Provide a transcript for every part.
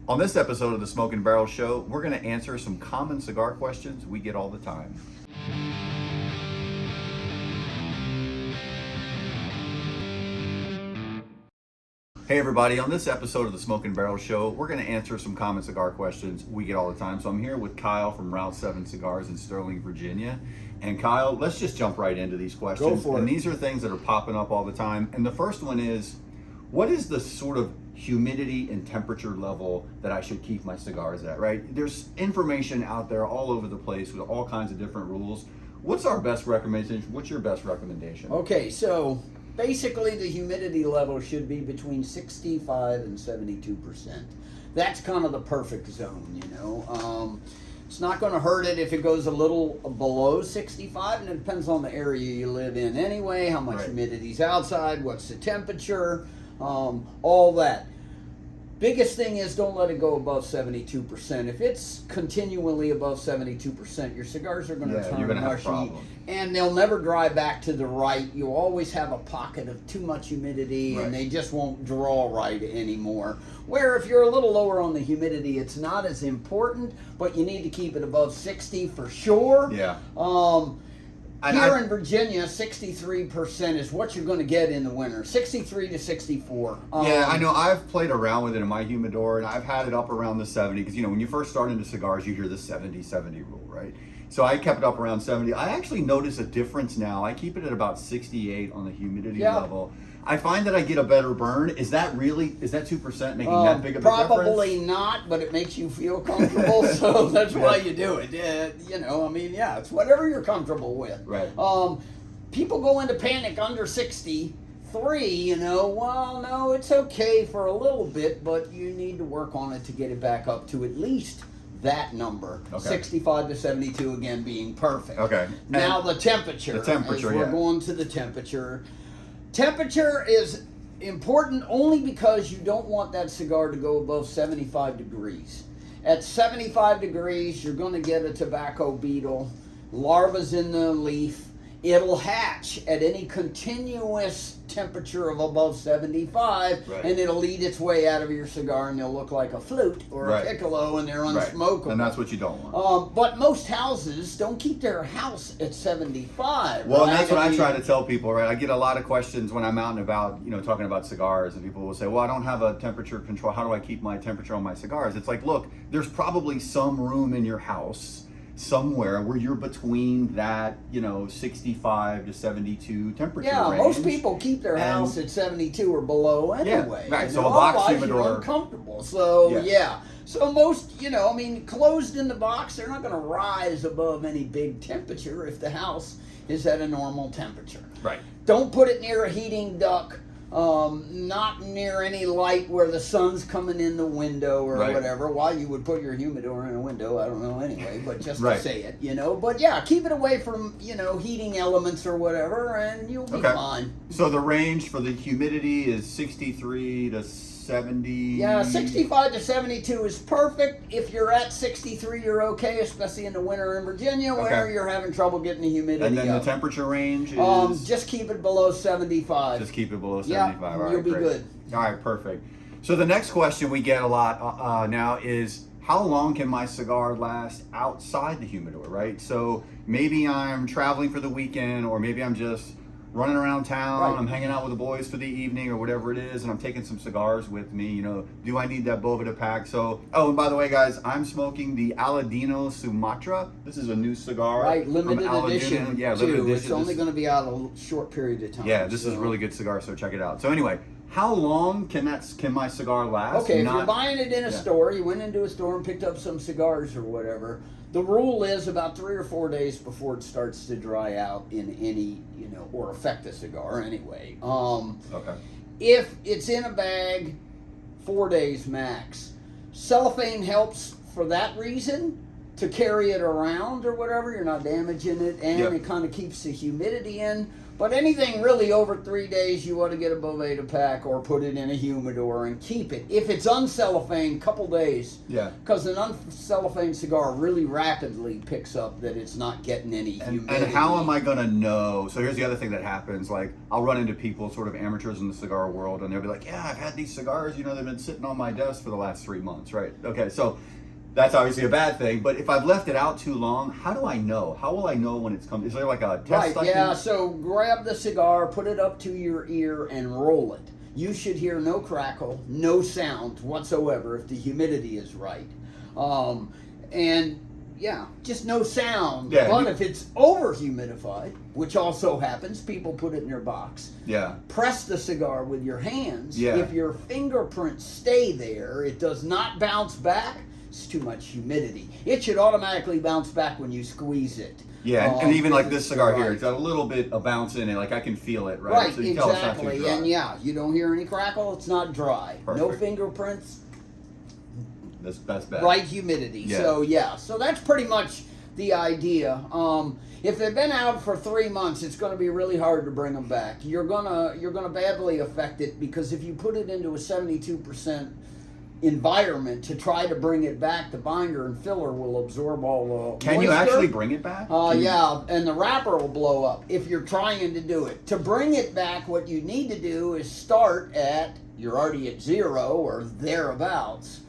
On this episode of the Smoke and Barrel Show, we're going to answer some common cigar questions we get all the time. Hey everybody, on this episode of the Smoke and Barrel Show, we're going to answer some common cigar questions we get all the time. So I'm here with Kyle from Route 7 Cigars in Sterling, Virginia. And Kyle, let's just jump right into these questions. Go for it. And these are things that are popping up all the time. And the first one is, what is the sort of humidity and temperature level that I should keep my cigars at, right? There's information out there all over the place with all kinds of different rules. What's our best recommendation? What's your best recommendation? Okay, so basically the humidity level should be between 65 and 72%. That's kind of the perfect zone, you know. It's not going to hurt it if it goes a little below 65, and it depends on the area you live in anyway, how much humidity's outside, what's the temperature, all that. Biggest thing is don't let it go above 72%. If it's continually above 72%, your cigars are going to turn mushy, and they'll never dry back to the right. You'll always have a pocket of too much humidity, and they just won't draw right anymore. Where if you're a little lower on the humidity, it's not as important, but you need to keep it above 60 for sure. Yeah. Here in Virginia, 63% is what you're going to get in the winter. 63 to 64. Yeah, I know. I've played around with it in my humidor, and I've had it up around the 70, because, you know, when you first start into cigars, you hear the 70-70 rule, right? So I kept it up around 70. I actually notice a difference now. I keep it at about 68 on the humidity level. I find that I get a better burn. Is that 2% making that big of a difference? Probably not, but it makes you feel comfortable, so that's why you do it. You know, I mean, yeah, it's whatever you're comfortable with. Right. People go into panic under 63, you know, well, no, it's okay for a little bit, but you need to work on it to get it back up to at least that number. 65 to 72 again being perfect. Okay. Now the temperature. We're going to the temperature. Temperature is important only because you don't want that cigar to go above 75 degrees. At 75 degrees, you're going to get a tobacco beetle, larva's in the leaf. It'll hatch at any continuous temperature of above 75, and it'll eat its way out of your cigar, and they'll look like a flute or a piccolo, and they're unsmokable. And that's what you don't want. But most houses don't keep their house at 75. Well, and that's what I try to tell people, right? I get a lot of questions when I'm out and about, you know, talking about cigars, and people will say, well, I don't have a temperature control. How do I keep my temperature on my cigars? It's like, look, there's probably some room in your house somewhere where you're between that, you know, 65 to 72 temperature range. Most people keep their house at 72 or below anyway. Yeah, right. So a box humidor, you're uncomfortable. So so most, you know, I mean, closed in the box, they're not going to rise above any big temperature if the house is at a normal temperature. Right. Don't put it near a heating duct. Not near any light where the sun's coming in the window or whatever. Why you would put your humidor in a window, I don't know anyway, but just to say it, you know. But yeah, keep it away from, you know, heating elements or whatever, and you'll be fine. So the range for the humidity is 63 to 70? Yeah, 65 to 72 is perfect. If you're at 63, you're okay, especially in the winter in Virginia where you're having trouble getting the humidity And then up. the temperature range is? Just keep it below 75. Just keep it below 75. All right, you'll be good. All right, perfect. So the next question we get a lot now is, how long can my cigar last outside the humidor, right? So maybe I'm traveling for the weekend, or maybe I'm just running around town, I'm hanging out with the boys for the evening or whatever it is, and I'm taking some cigars with me, you know, do I need that Boveda pack? So, and by the way, guys, I'm smoking the Aladino Sumatra. This is a new cigar. Right, limited edition. Yeah, limited edition. It's only going to be out a short period of time. Yeah, this is a really good cigar, so check it out. So anyway, how long can my cigar last? Okay, if you're buying it in a store, you went into a store and picked up some cigars or whatever, the rule is about 3 or 4 days before it starts to dry out in any, you know, or affect the cigar anyway. If it's in a bag, 4 days max. Cellophane helps for that reason, to carry it around or whatever. You're not damaging it, and it kind of keeps the humidity in. But anything really over 3 days, you want to get a Boveda pack or put it in a humidor and keep it. If it's uncellophane, couple days. Yeah. Because an uncellophane cigar really rapidly picks up that it's not getting any humidity. And how am I going to know? So here's the other thing that happens. Like, I'll run into people, sort of amateurs in the cigar world, and they'll be like, yeah, I've had these cigars, they've been sitting on my desk for the last 3 months, right? Okay, so that's obviously a bad thing, but if I've left it out too long, how do I know? How will I know when it's coming? Is there like a test? Right, yeah, so grab the cigar, put it up to your ear, and roll it. You should hear no crackle, no sound whatsoever if the humidity is right. And yeah, just no sound. Yeah, but if it's over humidified, which also happens, people put it in their box. Yeah. Press the cigar with your hands. Yeah. If your fingerprints stay there, it does not bounce back. It's too much humidity. It should automatically bounce back when you squeeze it. Yeah, and even like this cigar here, right. it's got a little bit of bounce in it. Like I can feel it, right? Right, So you tell it's not too exactly. dry. And yeah, you don't hear any crackle, it's not dry. No Perfect. fingerprints, That's bad. right humidity. Yeah. So yeah, so that's pretty much the idea. If they've been out for 3 months, it's going to be really hard to bring them back. You're gonna badly affect it because if you put it into a 72% environment to try to bring it back, the binder and filler will absorb all the Can you moisture. actually bring it back? Yeah, and the wrapper will blow up if you're trying to do it. To bring it back, what you need to do is start at, you're already at 0 or thereabouts.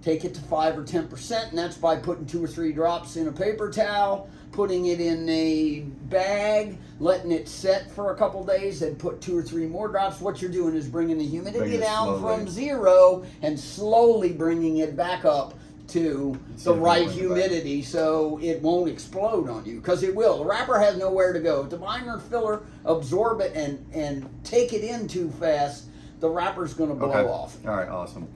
Take it to 5 or 10%, and that's by putting 2 or 3 drops in a paper towel, putting it in a bag, letting it set for a couple days, and put 2 or 3 more drops. What you're doing is bringing the humidity Bring it down slowly. from 0 and slowly bringing it back up to See the if right it'll bring it back. humidity so it won't explode on you, because it will. The wrapper has nowhere to go. If the binder and filler absorb it and take it in too fast, the wrapper's going to blow off. All right, awesome.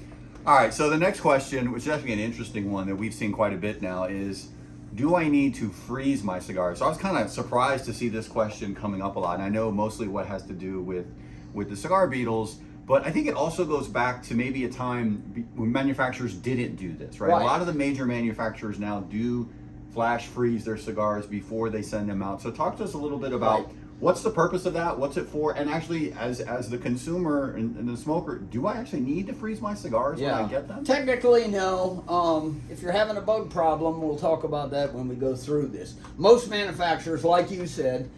All right, so the next question, which is actually an interesting one that we've seen quite a bit now, is do I need to freeze my cigars? So I was kind of surprised to see this question coming up a lot, and I know mostly what has to do with the cigar beetles, but I think it also goes back to maybe a time when manufacturers didn't do this, right? Right. A lot of the major manufacturers now do flash freeze their cigars before they send them out. So talk to us a little bit about Right. what's the purpose of that? What's it for? And actually, as the consumer and the smoker, do I actually need to freeze my cigars when I get them? Technically, no. If you're having a bug problem, we'll talk about that when we go through this. Most manufacturers, like you said,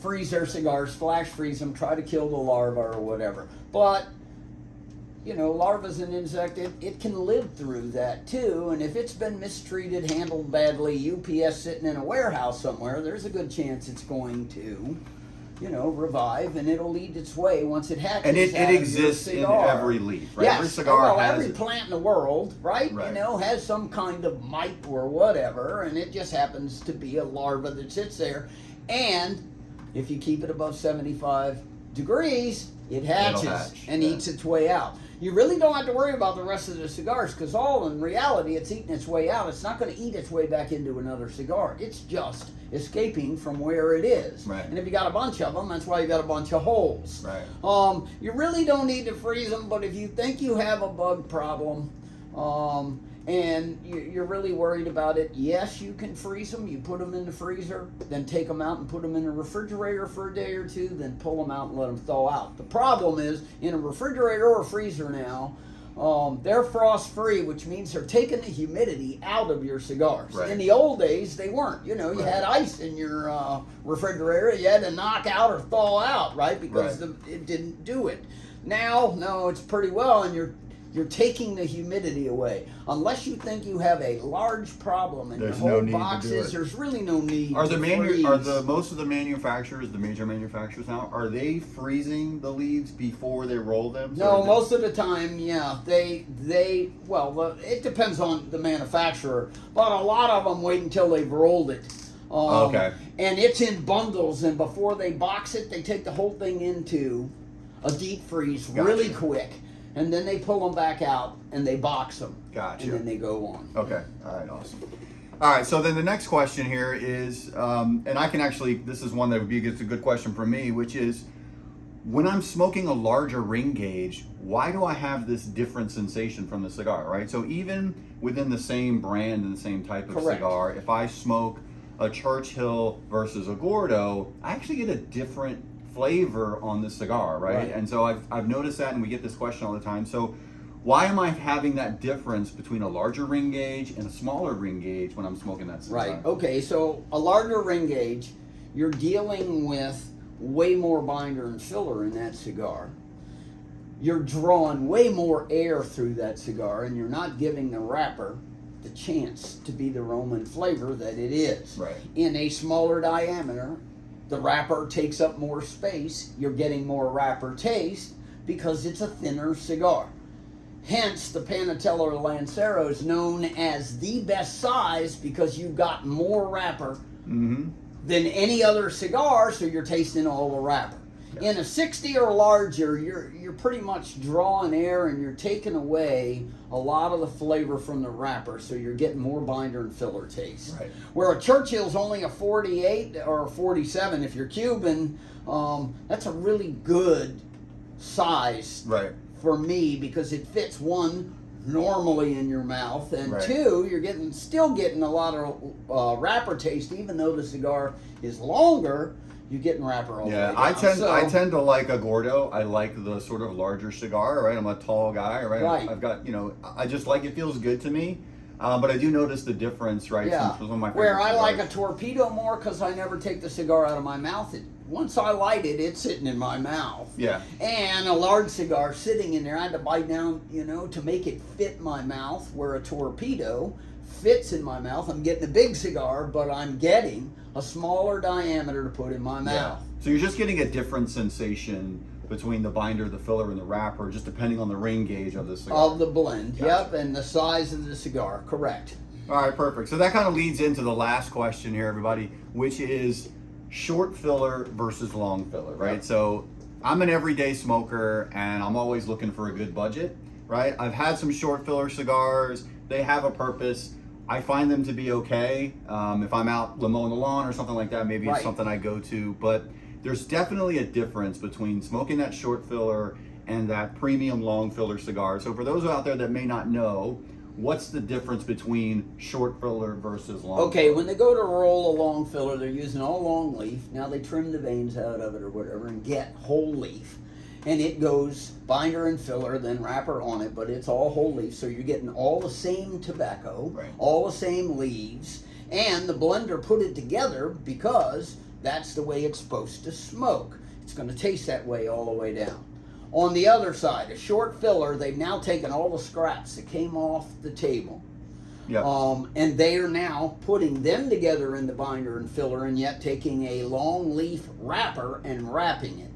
freeze their cigars, flash freeze them, try to kill the larva or whatever. But, larva's an insect, it can live through that too, and if it's been mistreated, handled badly, UPS sitting in a warehouse somewhere, there's a good chance it's going to, revive, and it'll lead its way once it hatches. And it out of your exists in cigar. every leaf, right? Yes. Every cigar has every it. plant in the world, right? Right. Has some kind of mite or whatever, and it just happens to be a larva that sits there. And if you keep it above 75 degrees, it hatches hatch, and yeah. eats its way out. You really don't have to worry about the rest of the cigars, because all in reality, it's eating its way out. It's not going to eat its way back into another cigar. It's just escaping from where it is. Right. And if you got a bunch of them, that's why you got a bunch of holes. Right. You really don't need to freeze them, but if you think you have a bug problem, and you're really worried about it, yes, you can freeze them. You put them in the freezer, then take them out and put them in the refrigerator for a day or two, then pull them out and let them thaw out. The problem is, in a refrigerator or a freezer now, they're frost-free, which means they're taking the humidity out of your cigars. Right. In the old days, they weren't. You Right. had ice in your refrigerator. You had to knock out or thaw out, right? Because Right. it didn't do it. Now, no, it's pretty well, and you're taking the humidity away. Unless you think you have a large problem in There's your no whole need to do boxes, it. there's really no need Are to the freeze. most of the manufacturers, the major manufacturers now, are they freezing the leaves before they roll them? No, most of the time, yeah, it depends on the manufacturer, but a lot of them wait until they've rolled it. Okay. And it's in bundles, and before they box it, they take the whole thing into a deep freeze really Gotcha. quick, and then they pull them back out and they box them. Gotcha. And then they go on. Okay. All right. Awesome. All right. So then the next question here is, and I can actually, this is one that would be it's a good question for me, which is, when I'm smoking a larger ring gauge, why do I have this different sensation from the cigar, right? So even within the same brand and the same type of Correct. cigar, if I smoke a Churchill versus a Gordo, I actually get a different flavor on the cigar, right? And so I've noticed that, and we get this question all the time. So why am I having that difference between a larger ring gauge and a smaller ring gauge when I'm smoking that cigar? Right. Okay. So a larger ring gauge, you're dealing with way more binder and filler in that cigar. You're drawing way more air through that cigar, and you're not giving the wrapper the chance to be the aroma and flavor that it is. Right. In a smaller diameter, the wrapper takes up more space. You're getting more wrapper taste because it's a thinner cigar. Hence, the Panatella Lancero is known as the best size because you've got more wrapper than any other cigar, so you're tasting all the wrapper. Yeah. In a 60 or larger, you're pretty much drawing air and you're taking away a lot of the flavor from the wrapper, so you're getting more binder and filler taste. Right. Where a Churchill's only a 48 or a 47 if you're Cuban, that's a really good size. Right. For me, because it fits, one, normally in your mouth, and right. two, you're still getting a lot of wrapper taste, even though the cigar is longer. You're getting wrapper all the way down. I tend to like a Gordo. I like the sort of larger cigar, right? I'm a tall guy, right? Right. I've got, I just like, it feels good to me. But I do notice the difference, right? Yeah. One of my Where I cigars. like a Torpedo more because I never take the cigar out of my mouth. Once I light it, it's sitting in my mouth. Yeah. And a large cigar sitting in there, I had to bite down, to make it fit my mouth, where a Torpedo fits in my mouth. I'm getting a big cigar, but I'm getting a smaller diameter to put in my mouth. Yeah. So you're just getting a different sensation between the binder, the filler, and the wrapper, just depending on the ring gauge of the cigar. Of the blend, Gotcha. Yep, and the size of the cigar, correct. All right, perfect. So that kind of leads into the last question here, everybody, which is short filler versus long filler, right? Yep. So I'm an everyday smoker, and I'm always looking for a good budget, right? I've had some short filler cigars. They have a purpose. I find them to be okay. If I'm out mowing the lawn or something like that, maybe it's something I go to. But there's definitely a difference between smoking that short filler and that premium long filler cigar. So for those out there that may not know, what's the difference between short filler versus long filler? Okay, when they go to roll a long filler, they're using all long leaf. Now they trim the veins out of it or whatever and get whole leaf. And it goes binder and filler, then wrapper on it, but it's all whole leaf. So you're getting all the same tobacco, all the same leaves, and the blender put it together because that's the way it's supposed to smoke. It's going to taste that way all the way down. On the other side, a short filler, they've now taken all the scraps that came off the table. Yep. And they are now putting them together in the binder and filler, and yet taking a long leaf wrapper and wrapping it.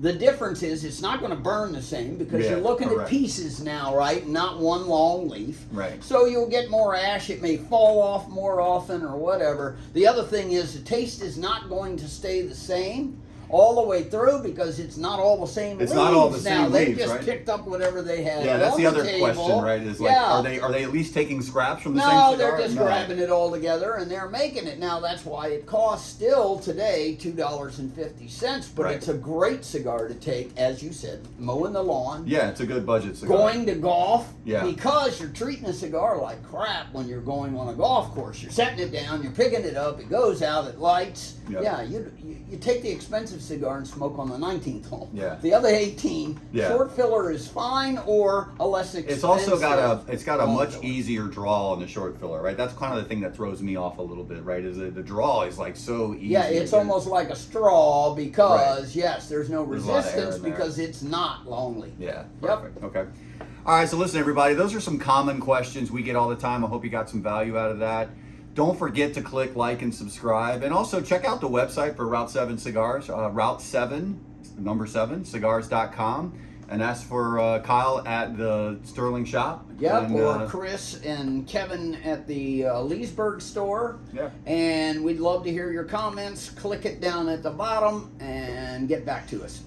The difference is it's not going to burn the same because you're looking at pieces now, right? Not one long leaf. Right. So you'll get more ash. It may fall off more often or whatever. The other thing is the taste is not going to stay the same all the way through because it's not all the same leaves. It's not all the same now. They leaves, just right? picked up whatever they had. Yeah, that's on the other table. question, right? Is like, are they at least taking scraps from the same cigar? No, they're just grabbing it all together and they're making it. Now that's why it costs still today $2.50, but it's a great cigar to take, as you said, mowing the lawn. Yeah, it's a good budget cigar. Going to golf, yeah. Because you're treating a cigar like crap when you're going on a golf course. You're setting it down, you're picking it up, it goes out, it lights. Yep. Yeah, you take the expensive cigar and smoke on the 19th hole. Yeah. The other 18, short filler is fine or a less expensive. It's also got a much easier draw on the short filler, right? That's kind of the thing that throws me off a little bit, right? Is that the draw is like so easy. Yeah, it's almost like a straw because there's no resistance because it's not long leaf. Yeah, perfect. Yep. Okay. All right, so listen, everybody, those are some common questions we get all the time. I hope you got some value out of that. Don't forget to click like and subscribe, and also check out the website for Route 7 Cigars, Route 7, number 7, cigars.com, and ask for Kyle at the Sterling shop. Yep, or Chris and Kevin at the Leesburg store. Yeah. And we'd love to hear your comments. Click it down at the bottom and get back to us.